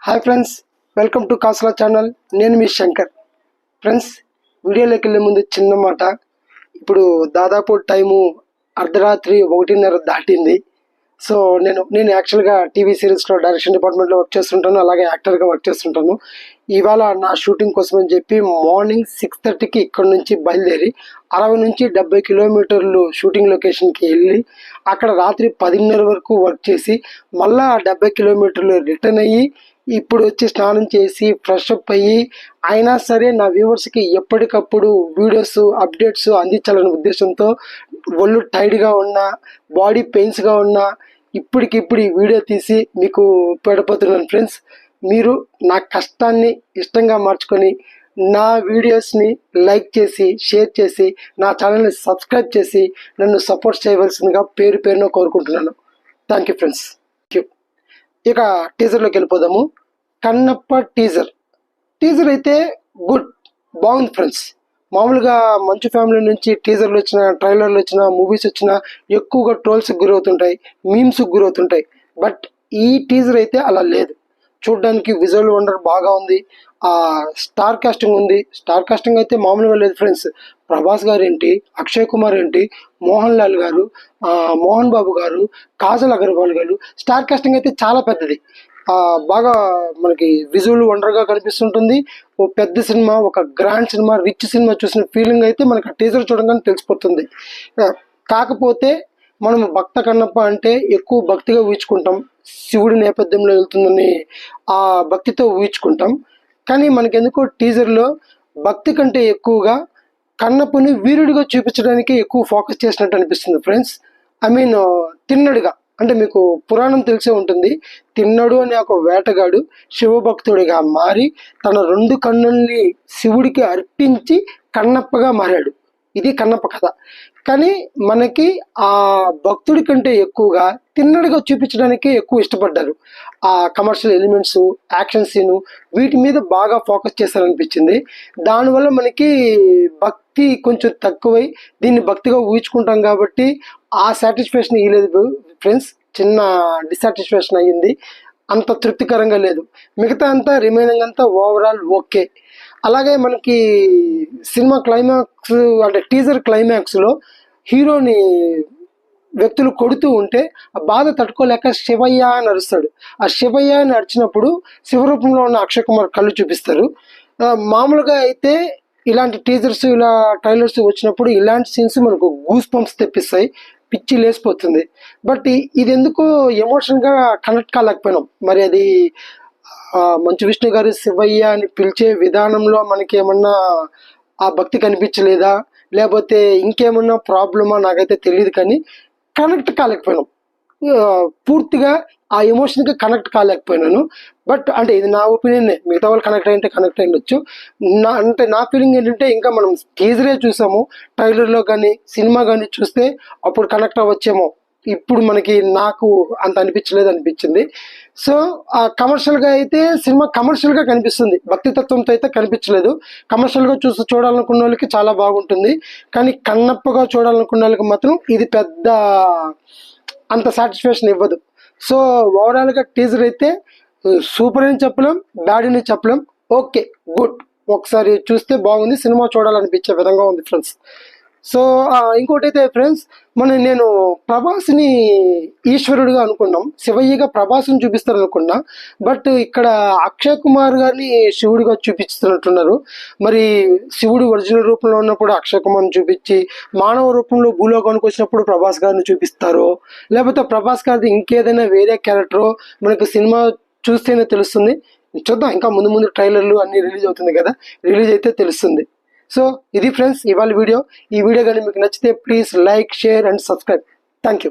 Hi friends, welcome to Kasla channel. నేను మీ Shankar. Friends, వీడియోలోకి వెళ్ళే ముందు చిన్న మాట. ఇప్పుడు దాదాపు టైము అర్ధరాత్రి 1:30 దాటింది. సో నేను యాక్చువల్గా టీవీ సిరీస్లో డైరెక్షన్ డిపార్ట్మెంట్లో వర్క్ చేస్తుంటాను, అలాగే యాక్టర్గా వర్క్ చేస్తుంటాను. ఇవాళ నా షూటింగ్ కోసం అని చెప్పి మార్నింగ్ 6:30కి ఇక్కడ నుంచి బయలుదేరి 60 నుంచి 70 కిలోమీటర్లు షూటింగ్ లొకేషన్కి వెళ్ళి అక్కడ రాత్రి 10:30 వరకు వర్క్ చేసి మళ్ళా 70 కిలోమీటర్లు రిటర్న్ అయ్యి ఇప్పుడు వచ్చి స్నానం చేసి ఫ్రెష్ అప్ అయ్యి అయినా సరే నా వ్యూవర్స్కి ఎప్పటికప్పుడు వీడియోస్ అప్డేట్స్ అందించాలనే ఉద్దేశంతో ఒళ్ళు టైర్డ్గా ఉన్నా, బాడీ పెయిన్స్గా ఉన్నా ఇప్పటికిప్పుడు ఈ వీడియో తీసి మీకు పెడపోతున్నాను. ఫ్రెండ్స్, మీరు నా కష్టాన్ని ఇష్టంగా మార్చుకొని నా వీడియోస్ని లైక్ చేసి షేర్ చేసి నా ఛానల్ని సబ్స్క్రైబ్ చేసి నన్ను సపోర్ట్ చేయవలసిందిగా పేరు పేరున కోరుకుంటున్నాను. Thank you friends. ఇక టీజర్లోకి వెళ్ళిపోదాము. కన్నప్ప టీజర్ అయితే గుడ్, బాగుంది ఫ్రెండ్స్. మామూలుగా మంచు ఫ్యామిలీ నుంచి టీజర్లు వచ్చిన, ట్రైలర్లు వచ్చిన, మూవీస్ వచ్చిన ఎక్కువగా ట్రోల్స్కి గురవుతుంటాయి, మీమ్స్కి గురవుతుంటాయి. బట్ ఈ టీజర్ అయితే అలా లేదు. చూడడానికి విజువల్ వండర్ బాగా ఉంది. స్టార్ కాస్టింగ్ ఉంది. స్టార్ కాస్టింగ్ అయితే మామూలుగా లేదు ఫ్రెండ్స్. ప్రభాస్ గారు ఏంటి, అక్షయ్ కుమార్ ఏంటి, మోహన్ లాల్ గారు, మోహన్ బాబు గారు, కాజల్ అగర్వాల్ గారు, స్టార్ కాస్టింగ్ అయితే చాలా పెద్దది. బాగా మనకి విజువల్ వండర్గా కనిపిస్తుంటుంది. ఓ పెద్ద సినిమా, ఒక గ్రాండ్ సినిమా, రిచ్ సినిమా చూసిన ఫీలింగ్ అయితే మనకు ఆ టీజర్ చూడగానే తెలిసిపోతుంది. కాకపోతే మనం భక్త కన్నప్ప అంటే ఎక్కువ భక్తిగా ఊహించుకుంటాం, శివుడి నేపథ్యంలో వెళ్తుందని ఆ భక్తితో ఊహించుకుంటాం. కానీ మనకెందుకో టీజర్లో భక్తి కంటే ఎక్కువగా కన్నప్పని వీరుడిగా చూపించడానికి ఎక్కువ ఫోకస్ చేసినట్టు అనిపిస్తుంది ఫ్రెండ్స్. తిన్నడుగా, అంటే మీకు పురాణం తెలిసే ఉంటుంది. తిన్నడు అనే ఒక వేటగాడు శివభక్తుడిగా మారి తన 2 కన్నుల్ని శివుడికి అర్పించి కన్నప్పగా మారాడు. ఇది కన్నప్ప కథ. కానీ మనకి ఆ భక్తుడి కంటే ఎక్కువగా తిన్నడిగా చూపించడానికి ఎక్కువ ఇష్టపడ్డారు. ఆ కమర్షియల్ ఎలిమెంట్స్, యాక్షన్ సీను, వీటి మీద బాగా ఫోకస్ చేశారనిపించింది. దానివల్ల మనకి భక్తి కొంచెం తక్కువై దీన్ని భక్తిగా ఊహించుకుంటాం కాబట్టి ఆ సాటిస్ఫాక్షన్ ఇవ్వలేదు ఫ్రెండ్స్. చిన్న డిసాటిస్ఫాక్షన్ అయ్యింది, అంత తృప్తికరంగా లేదు. మిగతా అంతా రిమైనింగ్ అంతా ఓవరాల్ ఓకే. అలాగే మనకి సినిమా క్లైమాక్స్, అంటే టీజర్ క్లైమాక్స్లో హీరోని వ్యక్తులు కొడుతూ ఉంటే ఆ బాధ తట్టుకోలేక శివయ్య అని అరుస్తాడు. ఆ శివయ్య అని అరిచినప్పుడు శివరూపంలో ఉన్న అక్షయ్ కుమార్ కళ్ళు చూపిస్తారు. మామూలుగా అయితే ఇలాంటి టీజర్స్, ఇలా ట్రైలర్స్ వచ్చినప్పుడు ఇలాంటి సీన్స్ మనకు గూస్ పంప్స్ తెప్పిస్తాయి, పిచ్చి లేసిపోతుంది. బట్ ఇది ఎందుకో ఎమోషన్గా కనెక్ట్ కాలేకపోయినాం. మరి అది మంచు విష్ణు గారు శివయ్య అని పిలిచే విధానంలో మనకి ఏమన్నా ఆ భక్తి కనిపించలేదా, లేకపోతే ఇంకేమన్నా ప్రాబ్లమా నాకైతే తెలియదు. కానీ కనెక్ట్ కాలేకపోయినాం, పూర్తిగా ఆ ఎమోషన్కి కనెక్ట్ కాలేకపోయినాను. బట్ అంటే ఇది నా ఒపీనియన్. మిగతా వాళ్ళు కనెక్ట్ అయ్యింటే కనెక్ట్ అయ్యొచ్చు. నా ఫీలింగ్ ఏంటంటే, ఇంకా మనం టీజరే చూసాము, ట్రైలర్లో కానీ సినిమా కానీ చూస్తే అప్పుడు కనెక్ట్ అవ్వచ్చేమో. ఇప్పుడు నాకు అంత అనిపించింది. సో కమర్షియల్గా అయితే సినిమా కమర్షియల్గా కనిపిస్తుంది, భక్తి తత్వంతో అయితే కనిపించలేదు. కమర్షియల్గా చూడాలనుకున్న వాళ్ళకి చాలా బాగుంటుంది, కానీ కన్నప్పగా చూడాలనుకున్న వాళ్ళకి మాత్రం ఇది పెద్ద అంత సాటిస్ఫాక్షన్ ఇవ్వదు. సో ఓవరాల్గా టీజర్ అయితే సూపర్ అని చెప్పలేం, బ్యాడ్ అని చెప్పలేం, ఓకే గుడ్. ఒకసారి చూస్తే బాగుంది, సినిమా చూడాలనిపించే విధంగా ఉంది ఫ్రెండ్స్. సో ఇంకోటి అయితే ఫ్రెండ్స్, నేను ప్రభాస్ని ఈశ్వరుడుగా అనుకున్నాం, శివయ్యగా ప్రభాస్ని చూపిస్తారు అనుకున్నా. బట్ ఇక్కడ అక్షయ్ కుమార్ గారిని శివుడిగా చూపిస్తున్నట్టున్నారు. మరి శివుడు ఒరిజినల్ రూపంలో ఉన్నప్పుడు అక్షయ్ కుమార్ని చూపించి, మానవ రూపంలో భూలోకానికి వచ్చినప్పుడు ప్రభాస్ గారిని చూపిస్తారో, లేకపోతే ప్రభాస్ గారిది ఇంకేదైనా వేరే క్యారెక్టరో మనకు సినిమా చూస్తేనే తెలుస్తుంది. చూద్దాం, ఇంకా ముందు ట్రైలర్లు అన్నీ రిలీజ్ అవుతుంది కదా, రిలీజ్ అయితే తెలుస్తుంది. సో ఇది ఫ్రెండ్స్ ఇవాళ వీడియో. ఈ వీడియో కానీ మీకు నచ్చితే please like, share and subscribe. Thank you.